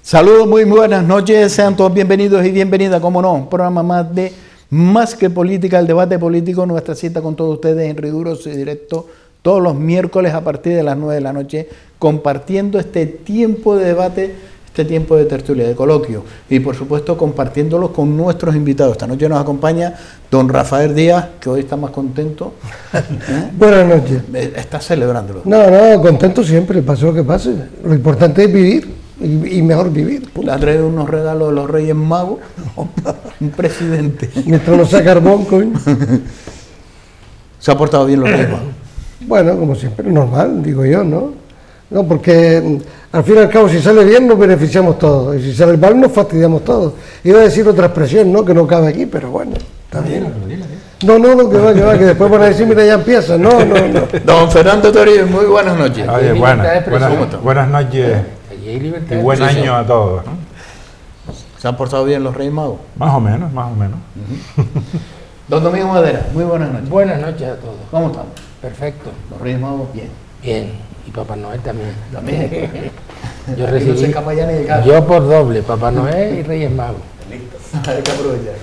Saludos, muy buenas noches, sean todos bienvenidos y bienvenidas, como no, un programa más de Más que Política, el debate político, nuestra cita con todos ustedes en riguroso y directo todos los miércoles a partir de las 9 de la noche, compartiendo este tiempo de debate, este tiempo de tertulia, de coloquio, y por supuesto compartiéndolo con nuestros invitados. Esta noche nos acompaña don Rafael Díaz, que hoy está más contento. Buenas noches. Está celebrándolo. No, contento siempre, pase lo que pase. Lo importante es vivir, y mejor vivir. Le ha traído unos regalos de los Reyes Magos, un presidente. Mientras no sea carbón, coño. ¿Se ha portado bien los Reyes Magos? Bueno, como siempre, normal, digo yo, ¿no? No, porque al fin y al cabo, si sale bien nos beneficiamos todos, y si sale mal nos fastidiamos todos. Iba a decir otra expresión, ¿no? Que no cabe aquí, pero bueno, está bien. No, que va, que después van a decir, mira, ya empieza. No. Don Fernando Toribio, muy buenas noches. Oye, buenas noches y buen año a todos, ¿no? ¿Se han portado bien los Reyes Magos? Más o menos. Don Domingo Madera, muy buenas noches. Buenas noches a todos. ¿Cómo estamos? Perfecto. Los Reyes Magos, bien. Bien. Y Papá Noel también. También. Yo Aquí recibí. no se escapa ya ni de casa. Yo por doble, Papá Noel y Reyes Magos. Listo. Hay que aprovechar.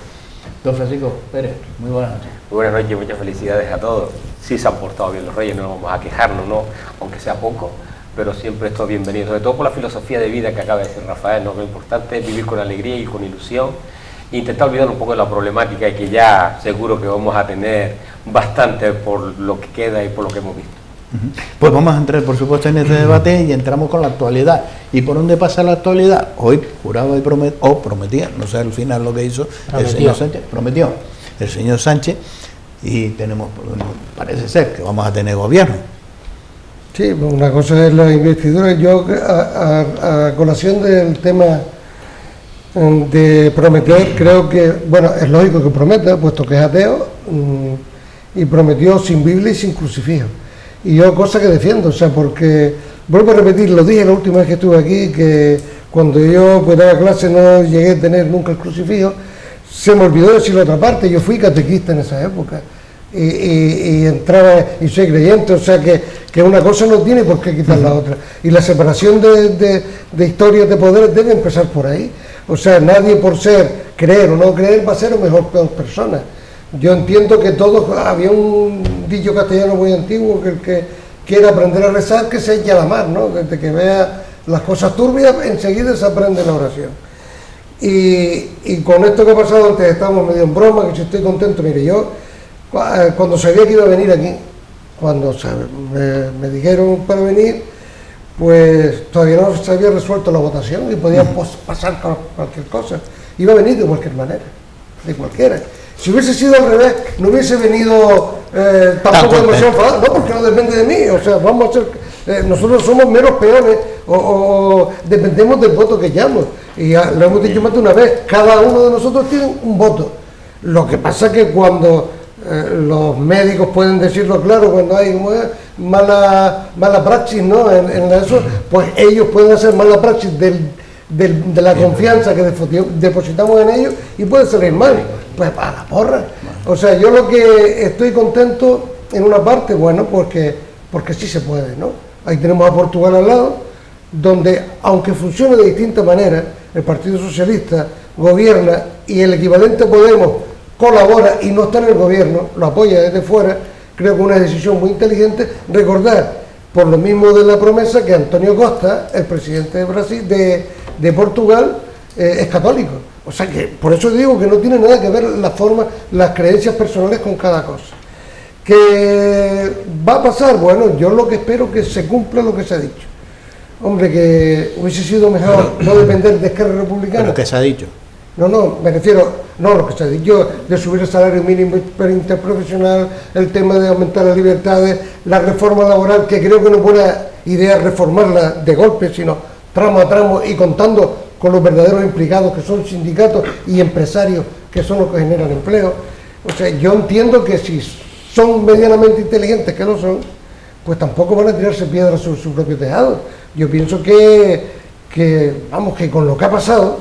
Don Francisco Pérez, muy buenas noches. Muy buenas noches y muchas felicidades a todos. Sí se han portado bien los Reyes, no nos vamos a quejarnos, ¿no? Aunque sea poco, pero siempre esto bienvenido, sobre todo por la filosofía de vida que acaba de decir Rafael, ¿no? Lo importante es vivir con alegría y con ilusión e intentar olvidar un poco de la problemática y que ya seguro que vamos a tener bastante por lo que queda y por lo que hemos visto. Pues vamos a entrar, por supuesto, en este debate y entramos con la actualidad. ¿Y por dónde pasa la actualidad? Hoy juraba y prometía, no sé al final lo que hizo el señor Sánchez, prometió el señor Sánchez, y tenemos, parece ser que vamos a tener gobierno. Sí, una cosa es la investidura. Yo, a colación del tema de prometer, creo que, bueno, es lógico que prometa, puesto que es ateo, y prometió sin Biblia y sin crucifijo. Y yo, cosa que defiendo, o sea, porque, vuelvo a repetir, lo dije la última vez que estuve aquí, que cuando yo pues daba clase no llegué a tener nunca el crucifijo, se me olvidó decir la otra parte, yo fui catequista en esa época, y entraba, y soy creyente, o sea que una cosa no tiene por qué quitar la otra, y la separación de historias de poderes debe empezar por ahí, o sea, nadie por ser, creer o no creer, va a ser o mejor peor persona. Yo entiendo que todos, había un dicho castellano muy antiguo, que el que quiera aprender a rezar, que se eche a la mar, ¿no? Desde que vea las cosas turbias, enseguida se aprende la oración. Y con esto que ha pasado antes, estábamos medio en broma, que si estoy contento, mire, yo, cuando sabía que iba a venir aquí, cuando me dijeron para venir, pues todavía no se había resuelto la votación y podía pasar cualquier cosa. Iba a venir de cualquier manera, de cualquiera. Si hubiese sido al revés, no hubiese venido tampoco demasiado enfadado, no, porque no depende de mí, o sea, vamos a ser, nosotros somos meros peones o dependemos del voto que llamo, y ya lo hemos dicho más de una vez, cada uno de nosotros tiene un voto. Lo que pasa es que cuando los médicos pueden decirlo claro, cuando hay mala praxis, ¿no? En eso, pues ellos pueden hacer mala praxis de la confianza que depositamos en ellos y puede salir mal, pues a la porra. O sea, yo lo que estoy contento en una parte, bueno, porque sí se puede, ¿no? Ahí tenemos a Portugal al lado, donde aunque funcione de distinta manera, el Partido Socialista gobierna y el equivalente Podemos colabora y no está en el gobierno, lo apoya desde fuera. Creo que una decisión muy inteligente. Recordar, por lo mismo de la promesa, que António Costa, el presidente de Brasil, de Portugal, es católico. O sea que, por eso digo que no tiene nada que ver la forma, las creencias personales con cada cosa. ¿Qué va a pasar? Bueno, yo lo que espero es que se cumpla lo que se ha dicho. Hombre, que hubiese sido mejor no depender de Esquerra Republicana. ¿Pero qué se ha dicho? No, me refiero, no lo que se ha dicho, de subir el salario mínimo interprofesional, el tema de aumentar las libertades, la reforma laboral, que creo que no es buena idea reformarla de golpe, sino tramo a tramo y contando con los verdaderos implicados, que son sindicatos y empresarios, que son los que generan empleo. O sea, yo entiendo que si son medianamente inteligentes, que lo son, pues tampoco van a tirarse piedras sobre su propio tejado. Yo pienso que con lo que ha pasado,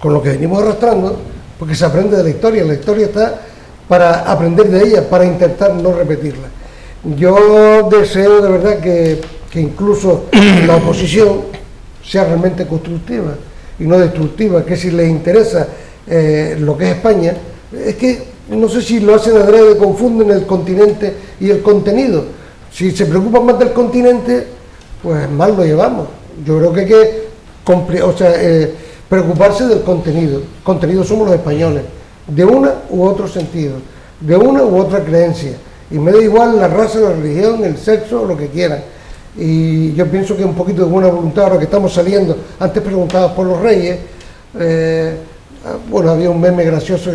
con lo que venimos arrastrando, porque se aprende de la historia está para aprender de ella, para intentar no repetirla. Yo deseo de verdad que incluso la oposición sea realmente constructiva, y no destructiva, que si les interesa lo que es España, es que no sé si lo hacen adrede, confunden el continente y el contenido. Si se preocupan más del continente, pues mal lo llevamos. Yo creo que hay que preocuparse del contenido. Contenido somos los españoles, de una u otro sentido, de una u otra creencia. Y me da igual la raza, la religión, el sexo, lo que quieran. Y yo pienso que un poquito de buena voluntad, ahora que estamos saliendo, antes preguntabas por los reyes, bueno, había un meme gracioso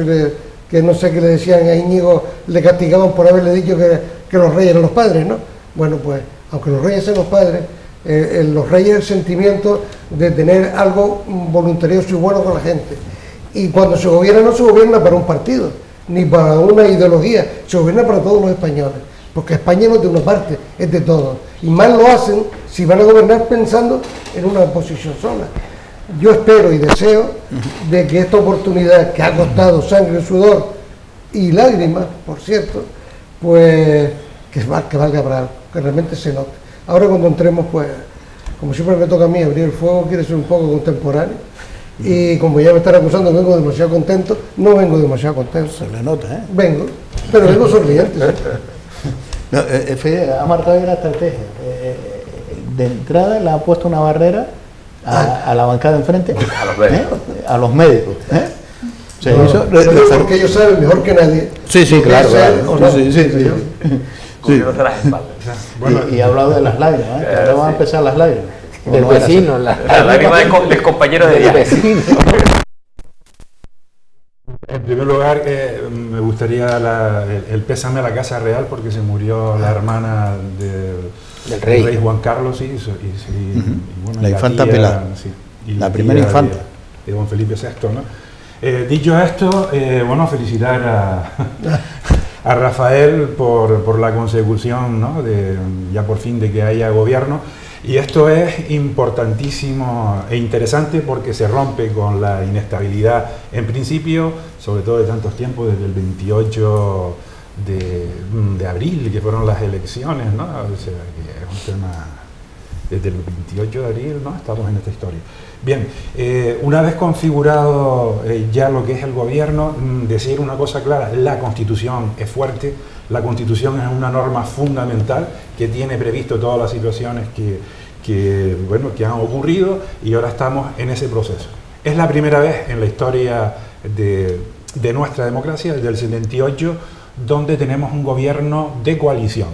que no sé qué le decían a Íñigo, le castigaban por haberle dicho que los reyes eran los padres, ¿no? Bueno, pues, aunque los reyes sean los padres, los reyes el sentimiento de tener algo voluntarioso y bueno con la gente. Y cuando se gobierna, no se gobierna para un partido, ni para una ideología, se gobierna para todos los españoles, porque España no es de una parte, es de todos. Y mal lo hacen si van a gobernar pensando en una posición sola. Yo espero y deseo de que esta oportunidad que ha costado sangre, sudor y lágrimas, por cierto, pues que valga para algo, que realmente se note. Ahora cuando entremos, pues, como siempre me toca a mí abrir el fuego, quiere ser un poco contemporáneo. Y como ya me están acusando, vengo demasiado contento, no vengo demasiado contento. Se le nota, ¿eh? Vengo, pero vengo sonriente. ¿Sí? No, ha marcado una estrategia. De entrada le ha puesto una barrera a la bancada de enfrente, a los médicos. O sea, No, eso, porque ellos saben mejor que nadie. Sí, lo que claro, es ser claro. o no. Sí. Cubriéndose las espaldas. Bueno, Y ha hablado de las lágrimas, ¿eh? Ahora van a empezar las lágrimas. Del vecino, La lágrima del compañero de del viaje. vecino. en primer lugar, me gustaría el pésame a la Casa Real porque se murió la hermana Del rey. Juan Carlos y bueno, La infanta tía, Pilar. sí, y La primera tía infanta. de don Felipe VI, ¿no? Dicho esto, bueno, felicitar a Rafael por la consecución, ¿no? Ya por fin de que haya gobierno. Y esto es importantísimo e interesante porque se rompe con la inestabilidad, en principio, sobre todo de tantos tiempos, desde el 28 de abril, que fueron las elecciones, ¿no? O sea, que es un tema desde el 28 de abril, ¿no? Estamos en esta historia. Bien, una vez configurado ya lo que es el gobierno, decir una cosa clara: la Constitución es fuerte, la Constitución es una norma fundamental que tiene previsto todas las situaciones que han ocurrido y ahora estamos en ese proceso. Es la primera vez en la historia de nuestra democracia, desde el 78, donde tenemos un gobierno de coalición.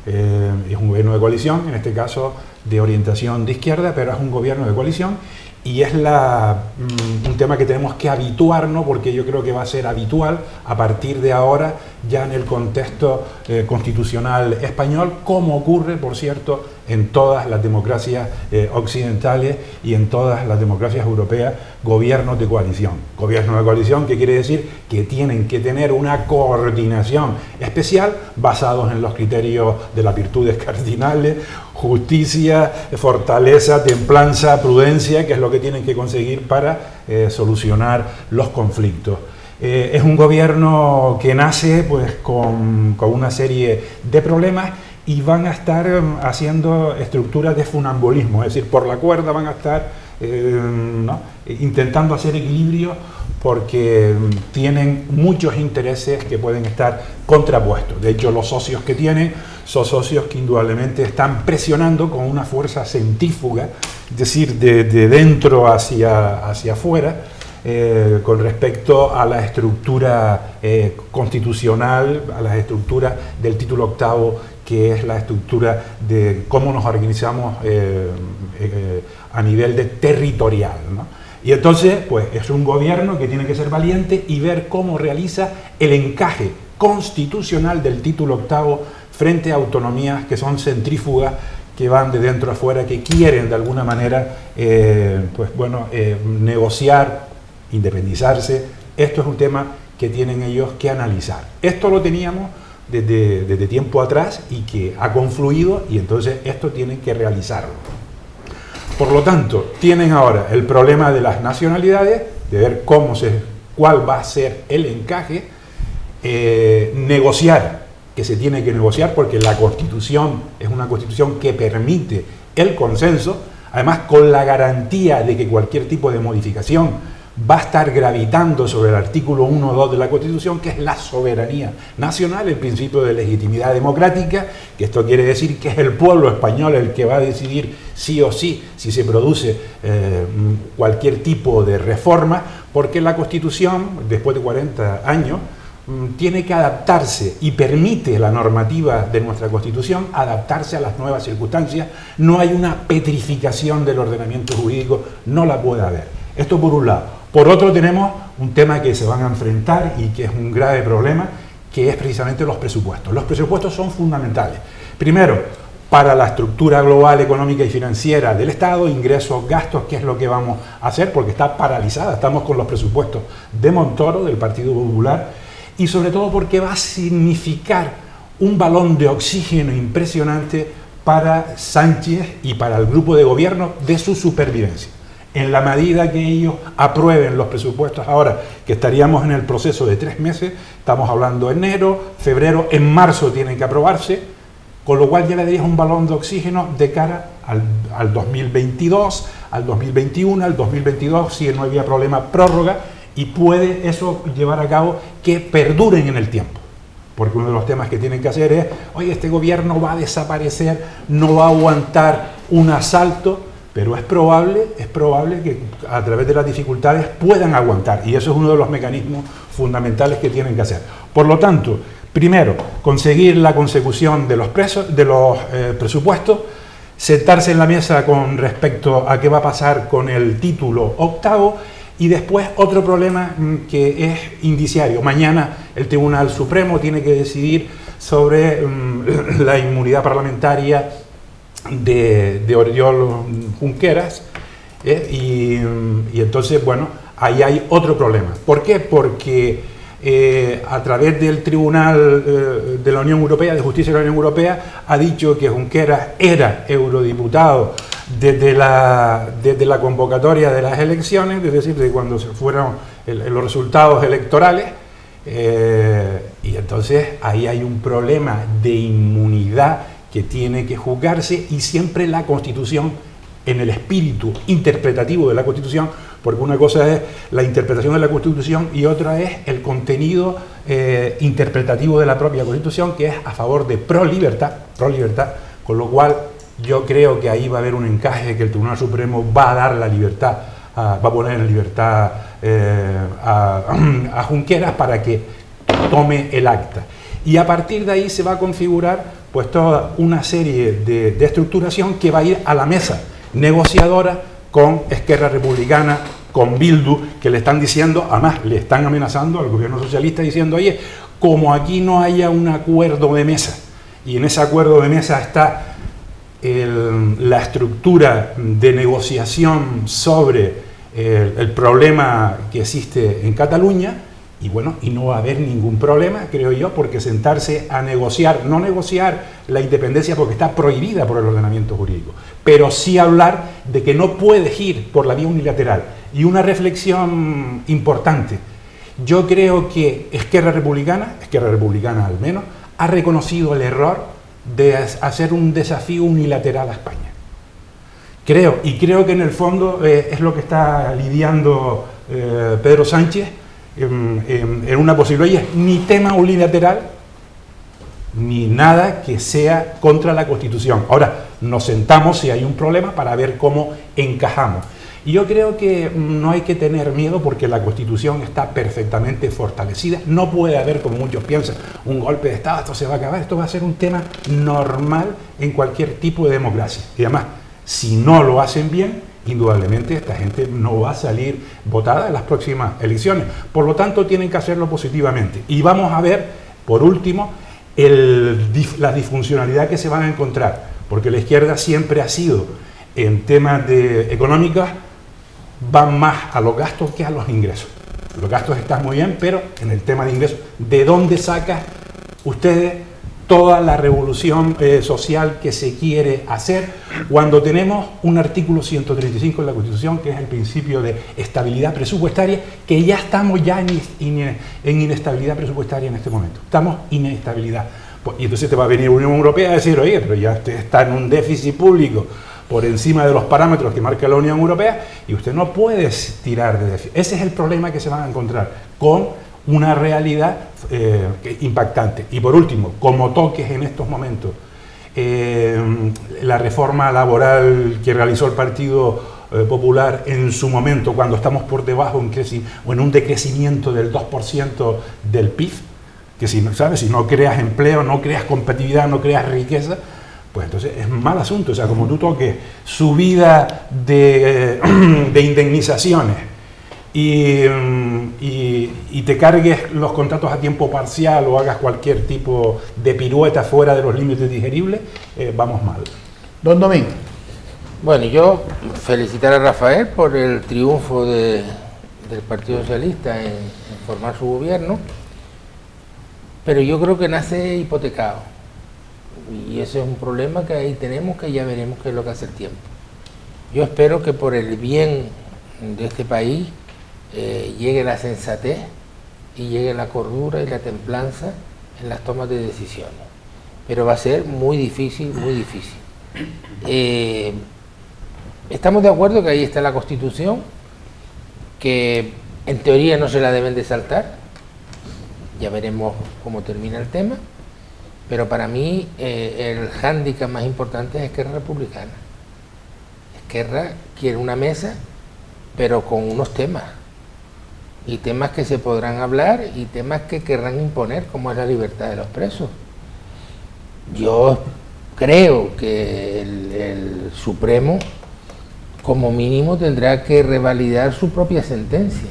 Es un gobierno de coalición, en este caso de orientación de izquierda, pero es un gobierno de coalición y es un tema que tenemos que habituarnos, porque yo creo que va a ser habitual a partir de ahora, ya en el contexto constitucional español, como ocurre, por cierto, en todas las democracias occidentales y en todas las democracias europeas, gobiernos de coalición. Gobiernos de coalición, que quiere decir que tienen que tener una coordinación especial basados en los criterios de las virtudes cardinales: justicia, fortaleza, templanza, prudencia, que es lo que tienen que conseguir para solucionar los conflictos. Es un gobierno que nace pues con una serie de problemas y van a estar haciendo estructuras de funambulismo, es decir, por la cuerda van a estar intentando hacer equilibrio, porque tienen muchos intereses que pueden estar contrapuestos. De hecho, los socios que tienen son socios que indudablemente están presionando con una fuerza centrífuga, es decir, de dentro hacia afuera, con respecto a la estructura constitucional, a la estructura del título octavo, que es la estructura de cómo nos organizamos a nivel territorial, ¿no? Y entonces, pues es un gobierno que tiene que ser valiente y ver cómo realiza el encaje constitucional del título octavo frente a autonomías que son centrífugas, que van de dentro a afuera, que quieren de alguna manera negociar, independizarse. Esto es un tema que tienen ellos que analizar. Esto lo teníamos desde tiempo atrás y que ha confluido, y entonces esto tienen que realizarlo. Por lo tanto, tienen ahora el problema de las nacionalidades, de ver cuál va a ser el encaje, negociar, que se tiene que negociar porque la Constitución es una Constitución que permite el consenso. además con la garantía de que cualquier tipo de modificación va a estar gravitando sobre el artículo 1 o 2 de la Constitución, que es la soberanía nacional, el principio de legitimidad democrática, que esto quiere decir que es el pueblo español el que va a decidir sí o sí si se produce cualquier tipo de reforma, porque la Constitución, después de 40 años, tiene que adaptarse y permite la normativa de nuestra Constitución adaptarse a las nuevas circunstancias. No hay una petrificación del ordenamiento jurídico, no la puede haber. Esto por un lado. Por otro tenemos un tema que se van a enfrentar y que es un grave problema, que es precisamente los presupuestos. Los presupuestos son fundamentales. Primero, para la estructura global económica y financiera del Estado, ingresos, gastos, qué es lo que vamos a hacer, porque está paralizada. Estamos con los presupuestos de Montoro, del Partido Popular, y sobre todo porque va a significar un balón de oxígeno impresionante para Sánchez y para el grupo de gobierno de su supervivencia. En la medida que ellos aprueben los presupuestos ahora, que estaríamos en el proceso de 3 meses, estamos hablando de enero, febrero, en marzo tienen que aprobarse, con lo cual ya le darías un balón de oxígeno de cara al 2022, al 2021, al 2022, si no había problema, prórroga, y puede eso llevar a cabo que perduren en el tiempo. Porque uno de los temas que tienen que hacer es, oye, este gobierno va a desaparecer, no va a aguantar un asalto, pero es probable que a través de las dificultades puedan aguantar, y eso es uno de los mecanismos fundamentales que tienen que hacer. Por lo tanto, primero, conseguir la consecución de los presupuestos, sentarse en la mesa con respecto a qué va a pasar con el título octavo, y después otro problema que es indiciario. Mañana el Tribunal Supremo tiene que decidir sobre la inmunidad parlamentaria de Oriol Junqueras, y entonces, bueno, ahí hay otro problema. ¿Por qué? Porque a través del Tribunal de la Unión Europea, de Justicia de la Unión Europea, ha dicho que Junqueras era eurodiputado desde la convocatoria de las elecciones, es decir, de cuando se fueron los resultados electorales, y entonces ahí hay un problema de inmunidad que tiene que juzgarse, y siempre la Constitución, en el espíritu interpretativo de la Constitución, porque una cosa es la interpretación de la Constitución y otra es el contenido interpretativo de la propia Constitución, que es a favor de pro libertad, con lo cual yo creo que ahí va a haber un encaje, que el Tribunal Supremo va a dar la libertad, va a poner en libertad a Junqueras para que tome el acta. Y a partir de ahí se va a configurar pues toda una serie de estructuración que va a ir a la mesa negociadora con Esquerra Republicana, con Bildu, que le están diciendo, además le están amenazando al gobierno socialista diciendo, oye, como aquí no haya un acuerdo de mesa, y en ese acuerdo de mesa está la estructura de negociación sobre el problema que existe en Cataluña, y bueno, y no va a haber ningún problema, creo yo, porque sentarse a negociar, no negociar la independencia porque está prohibida por el ordenamiento jurídico, pero sí hablar de que no puedes ir por la vía unilateral. Y una reflexión importante, yo creo que Esquerra Republicana al menos, ha reconocido el error de hacer un desafío unilateral a España. Creo que en el fondo es lo que está lidiando Pedro Sánchez, en una posibilidad, ni tema unilateral ni nada que sea contra la Constitución. Ahora nos sentamos si hay un problema para ver cómo encajamos, y yo creo que no hay que tener miedo porque la Constitución está perfectamente fortalecida. No puede haber, como muchos piensan, un golpe de Estado, esto se va a acabar. Esto va a ser un tema normal en cualquier tipo de democracia, y además si no lo hacen bien, indudablemente esta gente no va a salir votada en las próximas elecciones. Por lo tanto, tienen que hacerlo positivamente. Y vamos a ver, por último, la disfuncionalidad que se van a encontrar, porque la izquierda siempre ha sido, en temas económicos, van más a los gastos que a los ingresos. Los gastos están muy bien, pero en el tema de ingresos, ¿de dónde sacan ustedes toda la revolución social que se quiere hacer cuando tenemos un artículo 135 de la Constitución, que es el principio de estabilidad presupuestaria, que ya estamos en inestabilidad presupuestaria en este momento? Estamos en inestabilidad. Y entonces te va a venir la Unión Europea a decir, oye, pero ya usted está en un déficit público por encima de los parámetros que marca la Unión Europea, y usted no puede tirar de déficit. Ese es el problema que se van a encontrar con una realidad impactante. Y por último, como toques en estos momentos, la reforma laboral que realizó el Partido Popular en su momento, cuando estamos por debajo en un decrecimiento del 2% del PIB, que si no creas empleo, no creas competitividad, no creas riqueza, pues entonces es mal asunto. O sea, como tú toques subida de indemnizaciones y te cargues los contratos a tiempo parcial o hagas cualquier tipo de pirueta fuera de los límites digeribles, vamos mal. Don Domingo. Bueno, yo felicitar a Rafael por el triunfo del Partido Socialista en formar su gobierno, pero yo creo que nace hipotecado, y ese es un problema que ahí tenemos, que ya veremos qué es lo que hace el tiempo. Yo espero que por el bien de este país llegue la sensatez y llegue la cordura y la templanza en las tomas de decisiones, pero va a ser muy difícil, muy difícil. Estamos de acuerdo que ahí está la Constitución, que en teoría no se la deben de saltar, ya veremos cómo termina el tema, pero para mí el hándicap más importante es Esquerra Republicana. Esquerra quiere una mesa, pero con unos temas, y temas que se podrán hablar y temas que querrán imponer, como es la libertad de los presos. Yo creo que el Supremo, como mínimo, tendrá que revalidar su propia sentencia.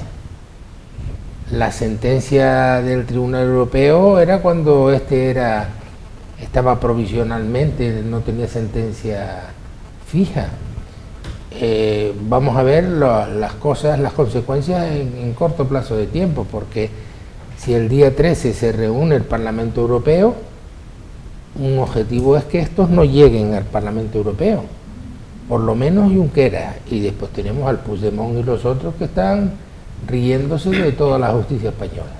La sentencia del Tribunal Europeo era cuando estaba provisionalmente, no tenía sentencia fija. Vamos a ver las consecuencias en corto plazo de tiempo, porque si el día 13 se reúne el Parlamento Europeo, un objetivo es que estos no lleguen al Parlamento Europeo, por lo menos Junqueras, y después tenemos al Puigdemont y los otros que están riéndose de toda la justicia española.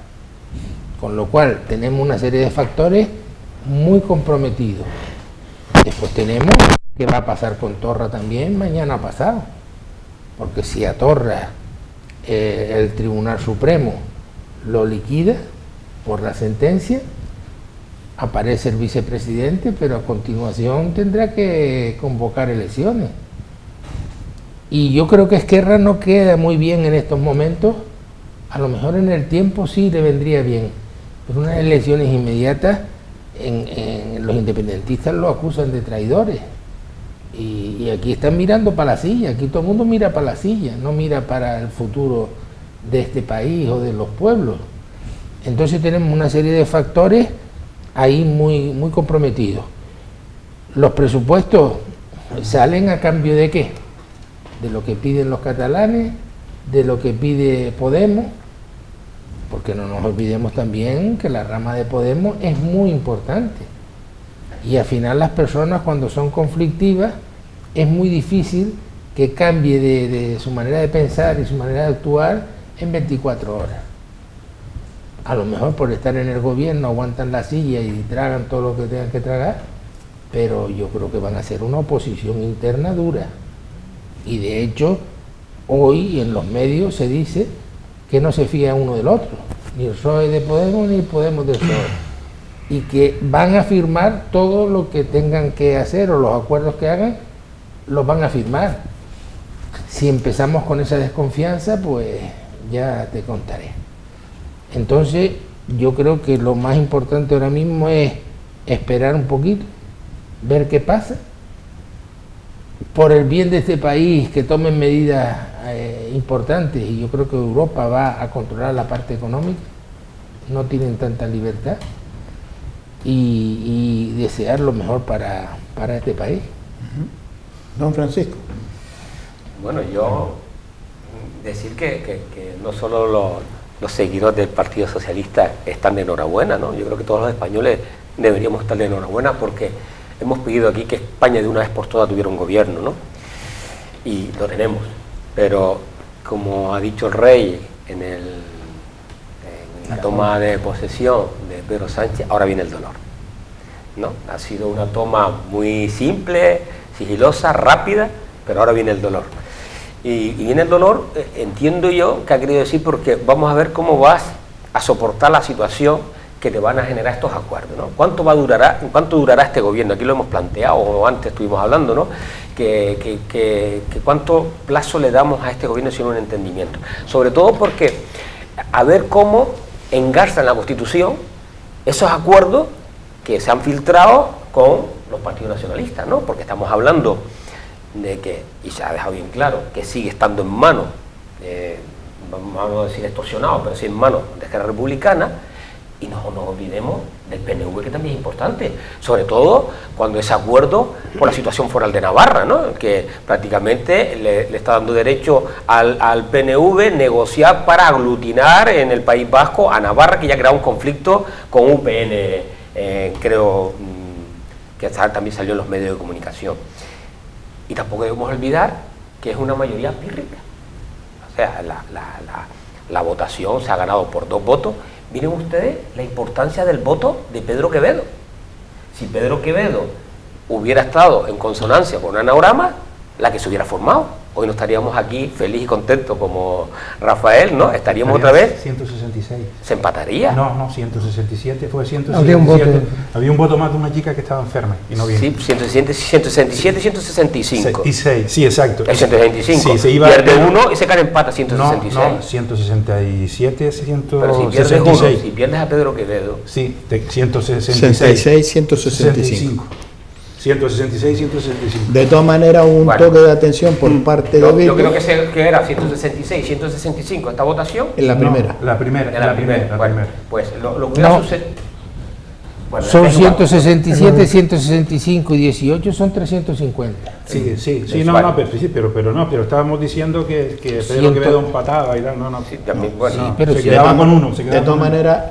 Con lo cual tenemos una serie de factores muy comprometidos. Después tenemos qué va a pasar con Torra también mañana pasado, porque si a Torra el Tribunal Supremo lo liquida por la sentencia, aparece el vicepresidente, pero a continuación tendrá que convocar elecciones. Y yo creo que Esquerra no queda muy bien en estos momentos. A lo mejor en el tiempo sí le vendría bien, pero unas elecciones inmediatas, los independentistas lo acusan de traidores. Y aquí están mirando para la silla, aquí todo el mundo mira para la silla, no mira para el futuro de este país o de los pueblos. Entonces tenemos una serie de factores ahí muy, muy comprometidos. Los presupuestos salen a cambio de ¿qué? De lo que piden los catalanes, de lo que pide Podemos, porque no nos olvidemos también que la rama de Podemos es muy importante, y al final las personas, cuando son conflictivas, es muy difícil que cambie de su manera de pensar y su manera de actuar en 24 horas. A lo mejor por estar en el gobierno aguantan la silla y tragan todo lo que tengan que tragar, pero yo creo que van a ser una oposición interna dura. Y de hecho, hoy en los medios se dice que no se fía uno del otro, ni el PSOE de Podemos ni el Podemos del PSOE, y que van a firmar todo lo que tengan que hacer, o los acuerdos que hagan, los van a firmar. Si empezamos con esa desconfianza, pues ya te contaré. Entonces, yo creo que lo más importante ahora mismo es esperar un poquito, ver qué pasa, por el bien de este país, que tomen medidas importantes, y yo creo que Europa va a controlar la parte económica, no tienen tanta libertad, y desear lo mejor para este país. Don Francisco. Bueno, yo decir que no solo los seguidores del Partido Socialista están de enhorabuena, ¿no? Yo creo que todos los españoles deberíamos estar de enhorabuena, porque hemos pedido aquí que España de una vez por todas tuviera un gobierno, ¿no? Y lo tenemos, pero como ha dicho el rey en la toma de posesión de Pedro Sánchez, ahora viene el dolor, ¿no? Ha sido una toma muy simple, sigilosa, rápida, pero ahora viene el dolor. Y viene el dolor, entiendo yo que ha querido decir, porque vamos a ver cómo vas a soportar la situación que te van a generar estos acuerdos, ¿no? ¿Cuánto durará este gobierno? Aquí lo hemos planteado, o antes estuvimos hablando, ¿no? Que cuánto plazo le damos a este gobierno sin un entendimiento. Sobre todo porque a ver cómo engarza en la Constitución esos acuerdos que se han filtrado con los partidos nacionalistas, ¿no? Porque estamos hablando de que, y se ha dejado bien claro, que sigue estando en manos, vamos a decir extorsionado, pero sí en manos de Esquerra Republicana, y no nos olvidemos del PNV, que también es importante, sobre todo cuando ese acuerdo por la situación foral de Navarra, ¿no? Que prácticamente le está dando derecho al PNV negociar para aglutinar en el País Vasco a Navarra, que ya ha creado un conflicto con UPN, creo que también salió en los medios de comunicación. Y tampoco debemos olvidar que es una mayoría pírrica. O sea, la votación se ha ganado por 2 votos. Miren ustedes la importancia del voto de Pedro Quevedo. Si Pedro Quevedo hubiera estado en consonancia con Anagrama, la que se hubiera formado. Hoy no estaríamos aquí feliz y contentos como Rafael, ¿no? Estaríamos otra vez... 166. ¿Se empataría? No, 167 fue 167. Había un voto más de una chica que estaba enferma y no viene. Sí, 167 y 165. 66, sí, exacto. El 165. Sí, se iba pierde uno y se cae empata 166. No, 167, 166. Pero si pierdes uno, si pierdes a Pedro Quevedo... Sí, 166. 66, 165. 166, 165. De todas maneras, hubo un toque de atención por parte de Bildu. Yo creo que era 166, 165 esta votación. En la primera. La primera. Bueno, pues lo que hubiera sucedido... Bueno, son 167, 165 y 18 son 350. Sí, pero estábamos diciendo que Pedro Quevedo empataba y tal, no. Sí, también, bueno, sí, pero se quedaba con uno. De todas maneras,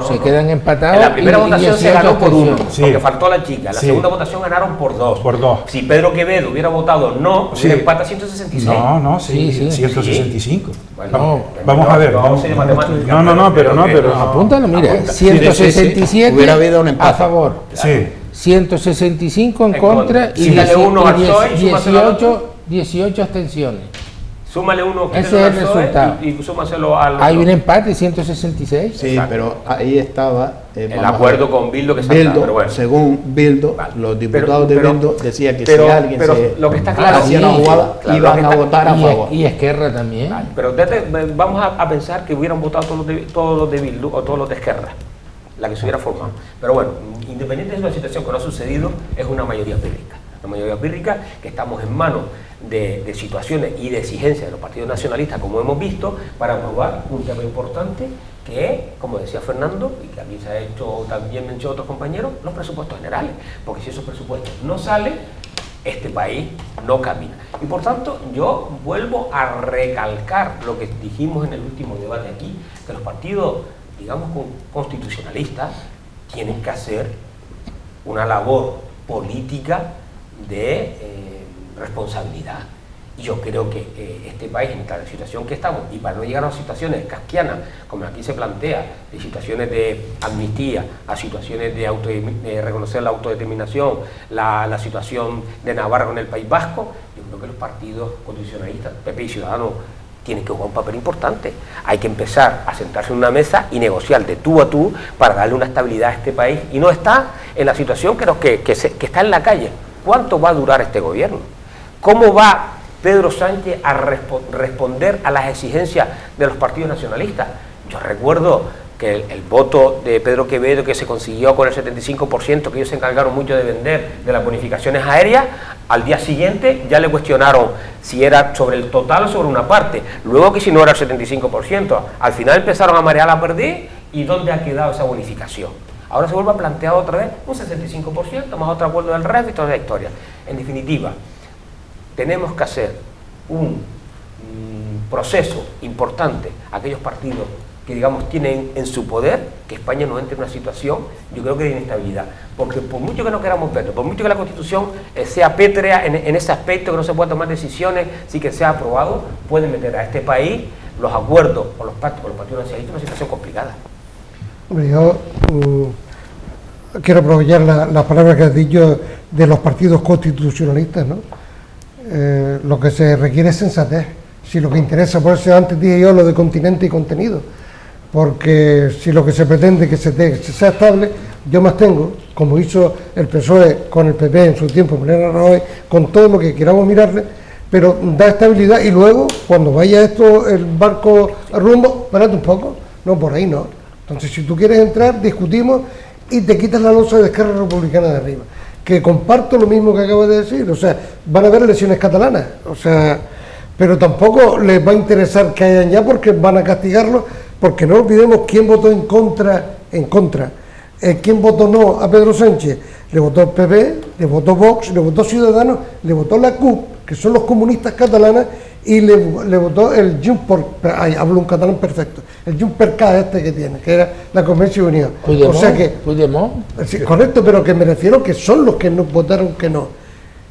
se quedan empatados. En la primera votación se ganó por 1, sí, porque faltó la chica. En la segunda votación ganaron por 2. Por 2. Si Pedro Quevedo hubiera votado no, hubiera empata 166. No, 165. Bueno, vamos a ver. Pero apúntalo, mira, 167 hubiera habido un empate a favor. Sí. 165 en contra y 18 abstenciones. Súmale uno que ese es el resultado. Y súmaselo al... Hay un empate, 166. Sí, exacto. Pero ahí estaba el acuerdo con Bildu que Bildu, pero bueno. según Bildu, los diputados de Bildu decían que si alguien lo que está claro, hacía una jugada, iban a votar a favor. Y Esquerra también. Vale, pero vamos a pensar que hubieran votado todos los de Bildu o todos los de Esquerra, la que se hubiera formado. Pero bueno, independiente de una situación que no ha sucedido, es una mayoría pírrica. Una mayoría pírrica que estamos en manos de situaciones y de exigencias de los partidos nacionalistas, como hemos visto, para aprobar un tema importante que es, como decía Fernando, y que aquí se ha hecho también mención otros compañeros, los presupuestos generales. Porque si esos presupuestos no salen, este país no camina. Y por tanto, yo vuelvo a recalcar lo que dijimos en el último debate aquí, que los partidos, digamos, constitucionalistas, tienen que hacer una labor política de responsabilidad. Y yo creo que este país, en la situación que estamos, y para no llegar a situaciones kafkianas, como aquí se plantea, de situaciones de amnistía, a situaciones de reconocer la autodeterminación, la situación de Navarra con el País Vasco, yo creo que los partidos constitucionalistas, PP y Ciudadanos, tienen que jugar un papel importante. Hay que empezar a sentarse en una mesa y negociar de tú a tú para darle una estabilidad a este país, y no está en la situación que está en la calle. ¿Cuánto va a durar este gobierno? ¿Cómo va Pedro Sánchez a responder a las exigencias de los partidos nacionalistas? Yo recuerdo que el voto de Pedro Quevedo, que se consiguió con el 75%, que ellos se encargaron mucho de vender, de las bonificaciones aéreas, al día siguiente ya le cuestionaron si era sobre el total o sobre una parte. Luego que si no era el 75%, al final empezaron a marear la perdiz. ¿Y dónde ha quedado esa bonificación? Ahora se vuelve a plantear otra vez un 65%, más otro acuerdo del REF y toda la historia. En definitiva, tenemos que hacer un proceso importante a aquellos partidos que, digamos, tienen en su poder que España no entre en una situación, yo creo que de inestabilidad. Porque por mucho que no queramos verlo, por mucho que la Constitución sea pétrea en ese aspecto, que no se pueda tomar decisiones, sí que sea aprobado, puede meter a este país los acuerdos con los pactos con los partidos nacionalistas en una situación complicada. Hombre, yo quiero aprovechar las palabras que has dicho. de los partidos constitucionalistas, ¿no? Lo que se requiere es sensatez. Si lo que interesa, por eso antes dije yo lo de continente y contenido, porque si lo que se pretende es que sea estable, yo más tengo, como hizo el PSOE con el PP en su tiempo, Mariano Rajoy, con todo lo que queramos mirarle, pero da estabilidad y luego, cuando vaya esto, el barco a rumbo, espérate un poco, no, por ahí no. Entonces, si tú quieres entrar, discutimos y te quitas la losa de Esquerra Republicana de arriba. Que comparto lo mismo que acabo de decir, o sea, van a haber elecciones catalanas, o sea, pero tampoco les va a interesar que hayan ya porque van a castigarlo, porque no olvidemos quién votó en contra, quién votó no a Pedro Sánchez, le votó el PP, le votó Vox, le votó Ciudadanos, le votó la CUP, que son los comunistas catalanes, y le votó el hablo un catalán perfecto, el Junts que tiene, que era la Convención Unión. Puigdemont, o sea que, sí, correcto, pero que me refiero que son los que no votaron que no.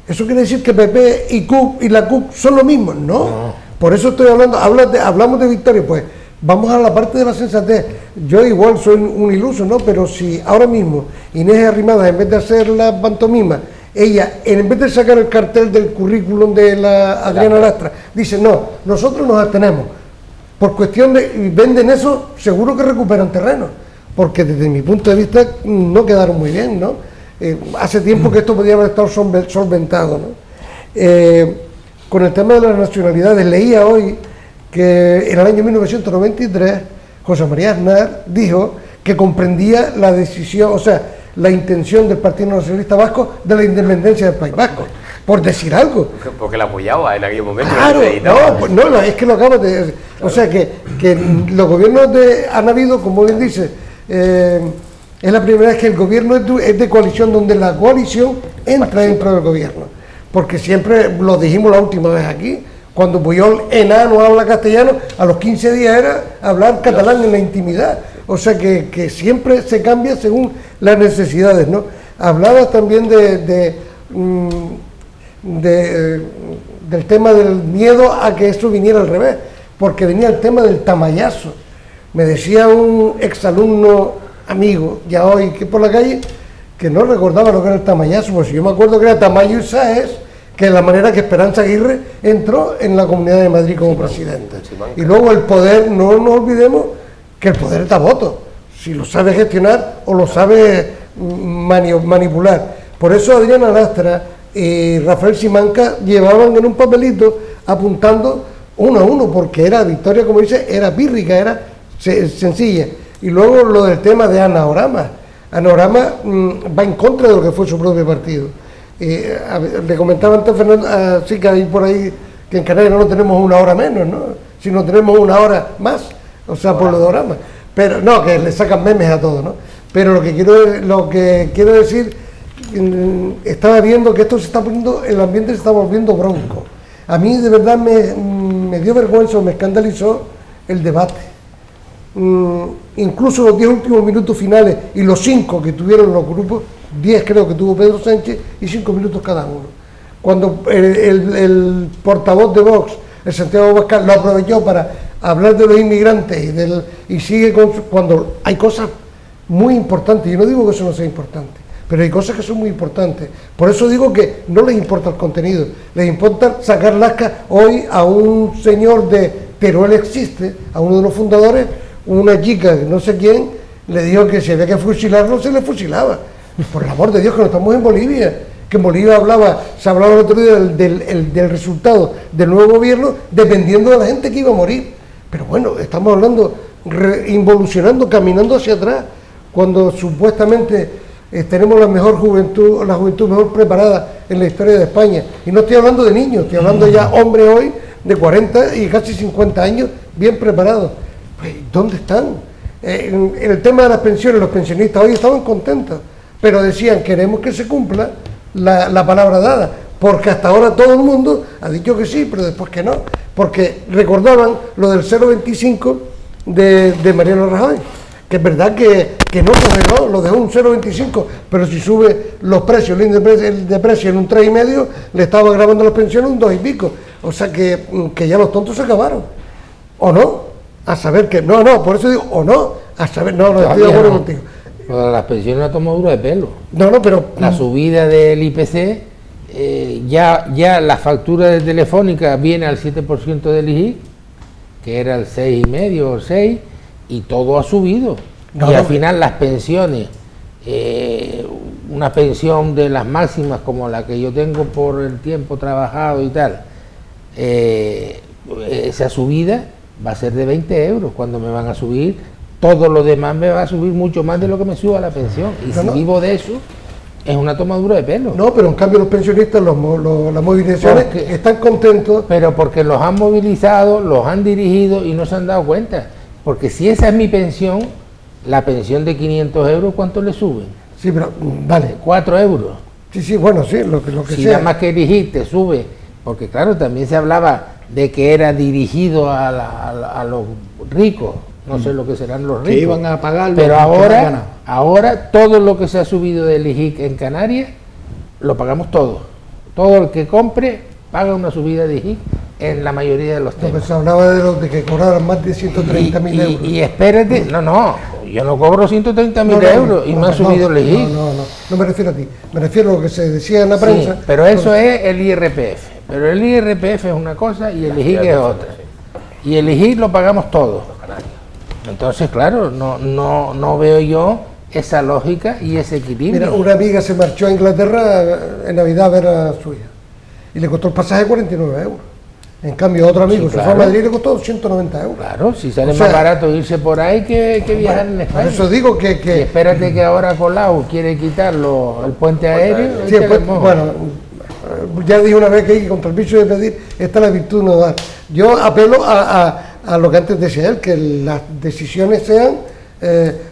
¿Eso quiere decir que PP y CUP y la CUP son lo mismo? No. Por eso estoy hablando, hablamos de victoria, pues vamos a la parte de la sensatez. Yo igual soy un iluso, ¿no? Pero si ahora mismo Inés Arrimadas, en vez de hacer la pantomima, ella, en vez de sacar el cartel del currículum de la Adriana Lastra, dice, no, nosotros nos abstenemos. Por cuestión de, y venden eso, seguro que recuperan terreno, porque desde mi punto de vista no quedaron muy bien, ¿no? Hace tiempo que esto podía haber estado solventado, ¿no? Con el tema de las nacionalidades, leía hoy que en el año 1993 José María Aznar dijo que comprendía la decisión, o sea, la intención del Partido Nacionalista Vasco de la independencia del País Vasco, por decir algo. Porque la apoyaba en aquel momento. Claro, no, es que lo acabas de decir. Claro. O sea, que los gobiernos han habido, como bien dice, es la primera vez que el gobierno es de coalición, donde la coalición entra dentro del gobierno. Porque siempre lo dijimos la última vez aquí, cuando Puyol enano habla castellano, a los 15 días era hablar catalán en la intimidad. O sea que siempre se cambia según las necesidades, ¿no? Hablabas también del tema del miedo a que esto viniera al revés, porque venía el tema del tamallazo. Me decía un exalumno amigo, ya hoy que por la calle, que no recordaba lo que era el tamallazo, pues yo me acuerdo que era Tamayo y Sáez, que es la manera que Esperanza Aguirre entró en la Comunidad de Madrid como presidente. Y luego el poder, no nos olvidemos que el poder está a voto, si lo sabe gestionar o lo sabe manipular. Por eso Adriana Lastra y Rafael Simancas llevaban en un papelito apuntando 1 a 1, porque era victoria, como dice, era pírrica, era sencilla. Y luego lo del tema de Ana Orama. Ana Orama va en contra de lo que fue su propio partido. Le comentaba antes Fernando, sí que hay por ahí que en Canarias no tenemos 1 hora menos, ¿no? Sino tenemos 1 hora más, o sea, por lo de Orama. Pero no, que le sacan memes a todo, ¿no? Pero lo que quiero decir, estaba viendo que esto se está poniendo, el ambiente se está volviendo bronco. A mí de verdad me dio vergüenza, me escandalizó el debate. Incluso los 10 últimos minutos finales y los 5 que tuvieron los grupos, 10 creo que tuvo Pedro Sánchez y 5 minutos cada uno. Cuando el portavoz de Vox, el Santiago Abascal, lo aprovechó para hablar de los inmigrantes y sigue cuando hay cosas muy importantes. Yo no digo que eso no sea importante, pero hay cosas que son muy importantes. Por eso digo que no les importa el contenido, les importa sacar lasca hoy a un señor pero él existe, a uno de los fundadores, una chica, no sé quién, le dijo que si había que fusilarlo, se le fusilaba. Por el amor de Dios, que no estamos en Bolivia, que en Bolivia se hablaba el otro día del resultado del nuevo gobierno, dependiendo de la gente que iba a morir. Pero bueno, estamos hablando, involucionando, caminando hacia atrás, cuando supuestamente tenemos la juventud mejor preparada en la historia de España. Y no estoy hablando de niños, estoy hablando ya hombres hoy de 40 y casi 50 años bien preparados. Pues, ¿dónde están? En el tema de las pensiones, los pensionistas hoy estaban contentos, pero decían, queremos que se cumpla la palabra dada, porque hasta ahora todo el mundo ha dicho que sí, pero después que no, porque recordaban lo del 0,25 de Mariano Rajoy, que es verdad que no congeló, lo dejó un 0,25, pero si sube los precios, el de precio en un 3,5, le estaba grabando las pensiones un 2 y pico, o sea que ya los tontos se acabaron, ¿o no? A saber que, no, por eso digo, o no, a saber, no, estoy de acuerdo contigo. Pues las pensiones es una tomadura de pelo. No, pero... La subida del IPC, ya la factura de Telefónica viene al 7% del IGI, que era el 6,5 o 6, y todo ha subido. Y al final las pensiones, una pensión de las máximas como la que yo tengo por el tiempo trabajado y tal, esa subida va a ser de 20 euros cuando me van a subir. Todo lo demás me va a subir mucho más de lo que me suba la pensión. Y si vivo de eso, es una tomadura de pelo. No, pero en cambio los pensionistas, las movilizaciones, están contentos. Pero porque los han movilizado, los han dirigido y no se han dado cuenta. Porque si esa es mi pensión, la pensión de 500 euros, ¿cuánto le suben? Sí, pero vale. 4 euros. Sí, bueno, sí, lo que si sea. nada más que dirigir te sube, porque claro, también se hablaba de que era dirigido a los ricos, no sé lo que serán los ricos. Que iban a pagar. Pero ahora todo lo que se ha subido del IGIC en Canarias, lo pagamos todo. Todo el que compre paga una subida de IGIC en la mayoría de los temas. Se hablaba de que cobraran más de 130.000 euros. Y espérate, yo no cobro 130.000 euros y me ha subido el IGIC. No me refiero a ti, me refiero a lo que se decía en la prensa. Sí, pero eso es el IRPF. Pero el IRPF es una cosa y el IGIC es otra. Y el IGIC lo pagamos todos. Entonces, claro, no veo yo esa lógica y ese equilibrio. Mira, una amiga se marchó a Inglaterra en Navidad a ver a su hija y le costó el pasaje 49 euros. En cambio, otro amigo se fue a Madrid y le costó 190 euros. Claro, si sale más barato irse por ahí que viajar en España. Por eso digo que... Y espérate que ahora Colau quiere quitarlo el puente aéreo. Sí, bueno, ya dije una vez que contra el vicio de pedir está la virtud no dar. Yo apelo a lo que antes decía él, que las decisiones sean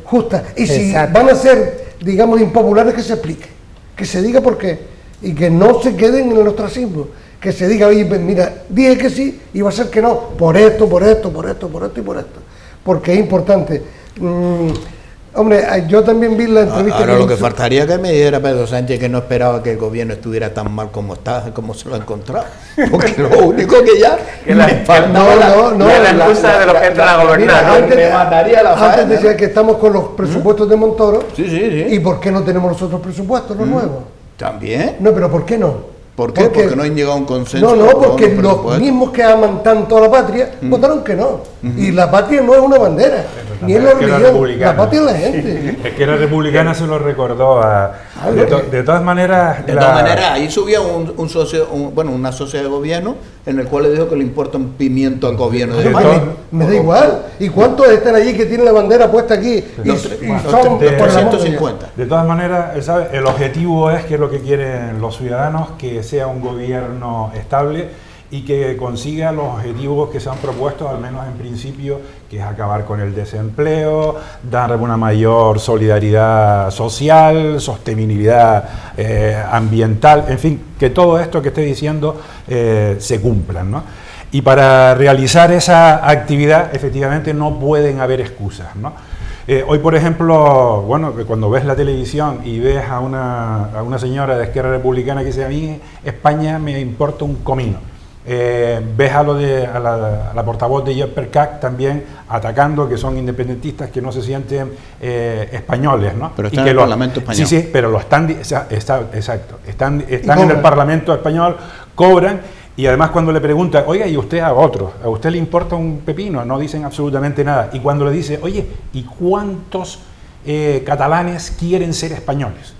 justas. Y si van a ser, digamos, impopulares, que se explique, que se diga por qué, y que no se queden en el ostracismo. Que se diga, oye, mira, dije que sí y va a ser que no, por esto y por esto. Porque es importante. Hombre, yo también vi la entrevista. Ahora lo que faltaría que me dijera Pedro Sánchez que no esperaba que el gobierno estuviera tan mal como está, como se lo ha encontrado. Porque lo único que ya la excusa de los que entran a gobernar. Antes decía que estamos con los presupuestos de Montoro. Sí. ¿Y por qué no tenemos los otros presupuestos, los nuevos? ¿También? No, pero ¿por qué no? ¿Por qué? Porque no han llegado a un consenso. No, porque los mismos que aman tanto a la patria votaron que no. Y la patria no es una bandera, ni es la religión, la patria es la gente. Es que la republicana se lo recordó de todas maneras. De todas maneras, ahí subía una sociedad de gobierno en el cual le dijo que le importa un pimiento al gobierno de España. Me da igual. ¿Y cuántos están allí que tienen la bandera puesta aquí? Son 350. De todas maneras, ¿sabes? El objetivo es que lo que quieren los ciudadanos, que sea un gobierno estable y que consiga los objetivos que se han propuesto, al menos en principio, que es acabar con el desempleo, dar una mayor solidaridad social, sostenibilidad ambiental, en fin, que todo esto que estoy diciendo se cumplan, ¿no? Y para realizar esa actividad, efectivamente, no pueden haber excusas, ¿no? Hoy, por ejemplo, bueno, cuando ves la televisión y ves a una señora de Esquerra Republicana que dice, a mí España me importa un comino. Ves a la portavoz de Yerpercac también atacando que son independentistas que no se sienten españoles, ¿no? Pero están en el Parlamento español. Sí, pero lo están, exacto, están en el Parlamento español, cobran. Y además cuando le preguntan, oiga, ¿y usted a usted le importa un pepino? No dicen absolutamente nada. Y cuando le dice, oye, ¿y cuántos catalanes quieren ser españoles?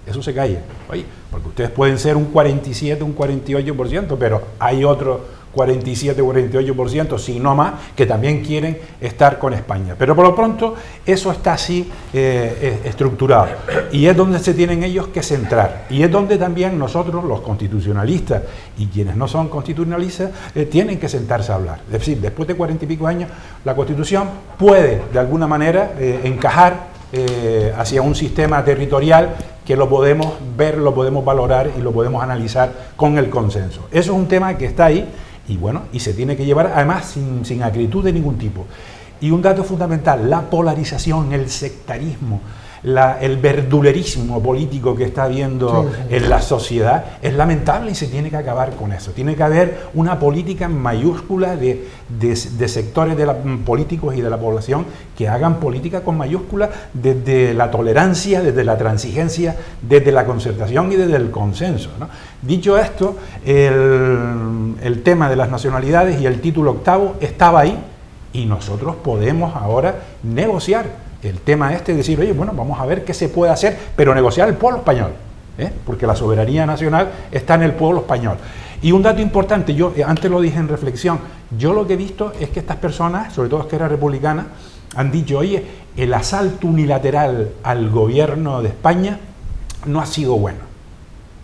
Eso se calla. Oye, porque ustedes pueden ser un 47, un 48%, pero hay otro 47, 48%, si no más, que también quieren estar con España. Pero por lo pronto eso está así estructurado y es donde se tienen ellos que centrar y es donde también nosotros, los constitucionalistas y quienes no son constitucionalistas, tienen que sentarse a hablar. Es decir, después de 40 y pico años, la Constitución puede de alguna manera encajar hacia un sistema territorial que lo podemos ver, lo podemos valorar y lo podemos analizar con el consenso. Eso es un tema que está ahí. Y bueno, y se tiene que llevar además sin acritud de ningún tipo. Y un dato fundamental, la polarización, el sectarismo, el verdulerismo político que está habiendo en la sociedad es lamentable y se tiene que acabar con eso. Tiene que haber una política mayúscula de sectores políticos y de la población que hagan política con mayúsculas desde la tolerancia, desde la transigencia, desde la concertación y desde el consenso, ¿no? Dicho esto, el tema de las nacionalidades y el título octavo estaba ahí y nosotros podemos ahora negociar el tema es decir, oye, bueno, vamos a ver qué se puede hacer, pero negociar el pueblo español, porque la soberanía nacional está en el pueblo español. Y un dato importante, yo antes lo dije en reflexión, yo lo que he visto es que estas personas, sobre todo Esquerra Republicana, han dicho, oye, el asalto unilateral al gobierno de España no ha sido bueno.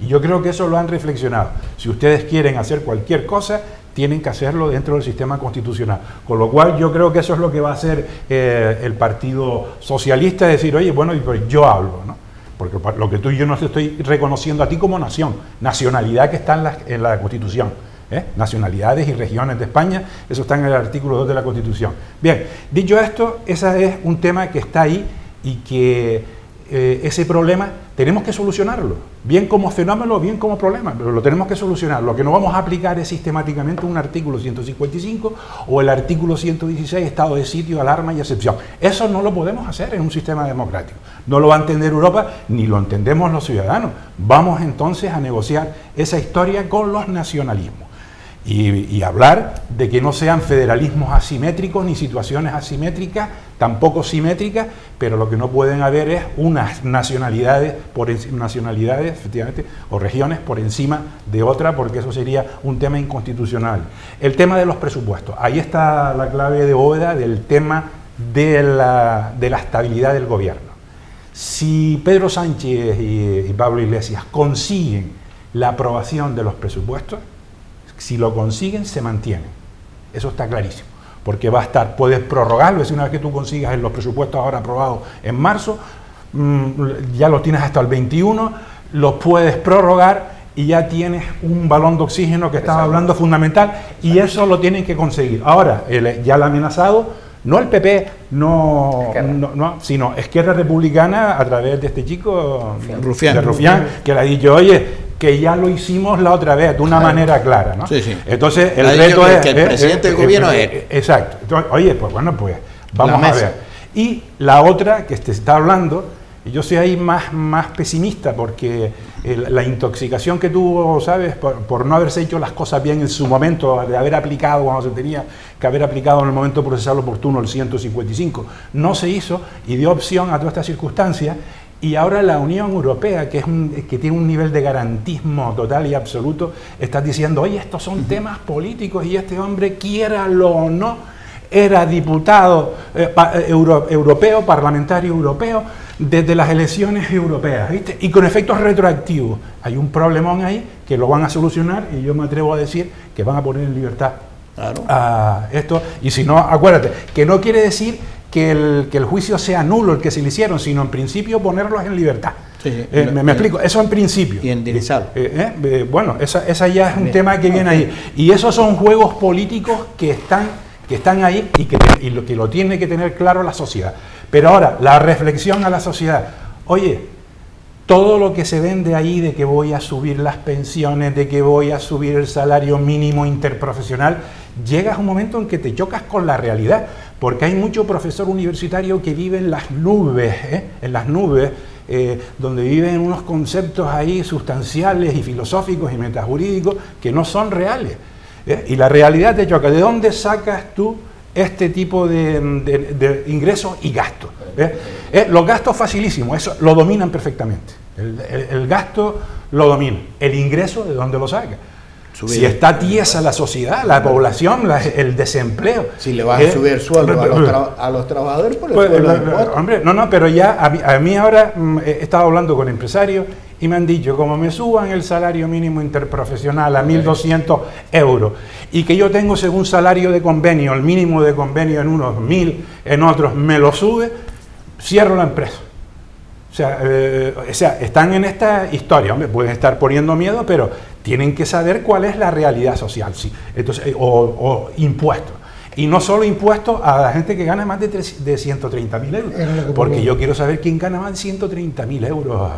Y yo creo que eso lo han reflexionado. Si ustedes quieren hacer cualquier cosa, tienen que hacerlo dentro del sistema constitucional. Con lo cual yo creo que eso es lo que va a hacer el Partido Socialista, decir, oye, bueno, pues yo hablo, ¿no? Porque lo que tú y yo no te estoy reconociendo a ti como nación, nacionalidad que está en la Constitución, nacionalidades y regiones de España, eso está en el artículo 2 de la Constitución. Bien, dicho esto, ese es un tema que está ahí y que ese problema tenemos que solucionarlo, bien como fenómeno, bien como problema, pero lo tenemos que solucionar. Lo que no vamos a aplicar es sistemáticamente un artículo 155 o el artículo 116, estado de sitio, alarma y excepción. Eso no lo podemos hacer en un sistema democrático. No lo va a entender Europa, ni lo entendemos los ciudadanos. Vamos entonces a negociar esa historia con los nacionalismos. Y hablar de que no sean federalismos asimétricos ni situaciones asimétricas, tampoco simétricas, pero lo que no pueden haber es unas nacionalidades, efectivamente, o regiones por encima de otra, porque eso sería un tema inconstitucional. El tema de los presupuestos, ahí está la clave de bóveda del tema de la estabilidad del gobierno. Si Pedro Sánchez y Pablo Iglesias consiguen la aprobación de los presupuestos, si lo consiguen, se mantienen. Eso está clarísimo. Porque va a estar, puedes prorrogarlo, es decir, una vez que tú consigas los presupuestos ahora aprobados en marzo, ya los tienes hasta el 21, los puedes prorrogar y ya tienes un balón de oxígeno que estaba hablando fundamental, y eso lo tienen que conseguir. Ahora, ya el amenazado, no el PP, sino Esquerra Republicana a través de este chico, Rufián, que le ha dicho, oye, que ya lo hicimos la otra vez de una manera clara, ¿no? Sí, sí. Entonces, el reto es... que el presidente del gobierno es... Exacto. Entonces, oye, pues bueno, pues vamos a ver. Y la otra que se está hablando, y yo soy ahí más pesimista, porque la intoxicación que tuvo, ¿sabes?, por no haberse hecho las cosas bien en su momento, de haber aplicado cuando se tenía que haber aplicado en el momento procesal oportuno el 155, no se hizo y dio opción a todas estas circunstancias. Y ahora la Unión Europea, que tiene un nivel de garantismo total y absoluto, está diciendo, oye, estos son temas políticos y este hombre, quiéralo o no, era diputado europeo, parlamentario europeo, desde las elecciones europeas, ¿viste? Y con efectos retroactivos. Hay un problemón ahí que lo van a solucionar y yo me atrevo a decir que van a poner en libertad a esto. Y si no, acuérdate, que no quiere decir que el juicio sea nulo el que se le hicieron, sino en principio ponerlos en libertad. Sí, me explico, eso en principio. Y enderezarlo. Bueno, esa ya es un tema que viene ahí. Y esos son juegos políticos que están ahí y que lo tiene que tener claro la sociedad. Pero ahora, la reflexión a la sociedad. Oye, todo lo que se vende ahí de que voy a subir las pensiones, de que voy a subir el salario mínimo interprofesional, llegas a un momento en que te chocas con la realidad, porque hay mucho profesor universitario que vive en las nubes, donde viven unos conceptos ahí sustanciales y filosóficos y metajurídicos que no son reales. Y la realidad te choca. ¿De dónde sacas tú este tipo de ingresos y gastos? Los gastos facilísimos, eso lo dominan perfectamente. El gasto lo domina. El ingreso, ¿de dónde lo saca? Si está tiesa la sociedad, la población, el desempleo. Si le vas a subir el sueldo a los trabajadores, pues hombre, pero ya a mí ahora he estado hablando con empresarios y me han dicho, como me suban el salario mínimo interprofesional a 1.200 euros y que yo tengo según salario de convenio, el mínimo de convenio en unos 1.000, en otros me lo sube, cierro la empresa. O sea, están en esta historia, hombre, pueden estar poniendo miedo, pero tienen que saber cuál es la realidad social, sí. Entonces, o impuestos. Y no solo impuestos a la gente que gana más de 130.000 euros. Porque yo quiero saber quién gana más de 130.000 euros.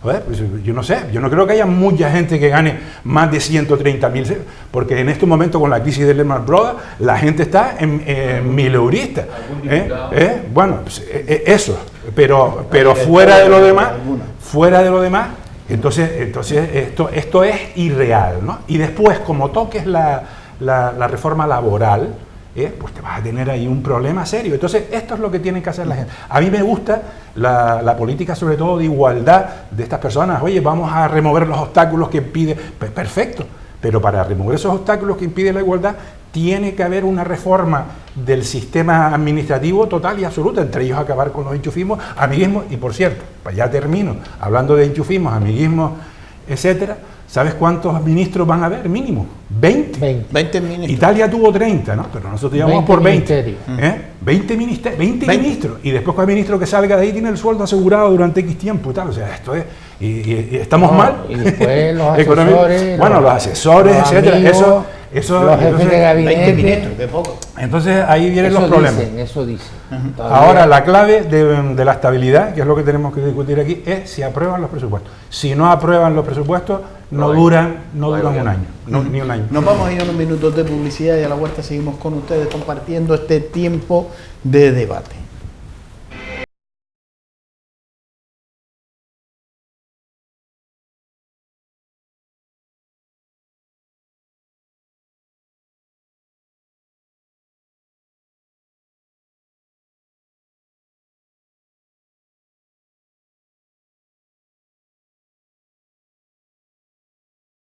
A ver, pues yo no sé, yo no creo que haya mucha gente que gane más de 130.000, porque en este momento con la crisis de Lehman Brothers, la gente está en 1.000 euristas. Bueno, pues, eso, pero fuera de lo demás, entonces esto es irreal, ¿no? Y después, como toques la reforma laboral, pues te vas a tener ahí un problema serio. Entonces, esto es lo que tiene que hacer la gente. A mí me gusta la política, sobre todo de igualdad de estas personas. Oye, vamos a remover los obstáculos que impiden. Pues perfecto, pero para remover esos obstáculos que impiden la igualdad, tiene que haber una reforma del sistema administrativo total y absoluta, entre ellos acabar con los enchufismos, amiguismos, y por cierto, pues ya termino, hablando de enchufismos, amiguismos, etcétera. ¿Sabes cuántos ministros van a haber? Mínimo 20 ministros. Italia tuvo 30, ¿no? Pero nosotros llevamos por 20. 20 ministros. Y después cada ministro que salga de ahí tiene el sueldo asegurado durante X tiempo y tal. O sea, esto es... Y estamos mal. Y después los asesores... Bueno, los asesores, etcétera. Amigos, eso, los jefes de gabinete... 20 ministros, qué poco. Entonces ahí vienen los problemas. Eso dicen. Ahora, la clave de la estabilidad, que es lo que tenemos que discutir aquí, es si aprueban los presupuestos. Si no aprueban los presupuestos, no duran un año, ni un año. Nos vamos a ir a unos minutos de publicidad y a la vuelta seguimos con ustedes compartiendo este tiempo de debate.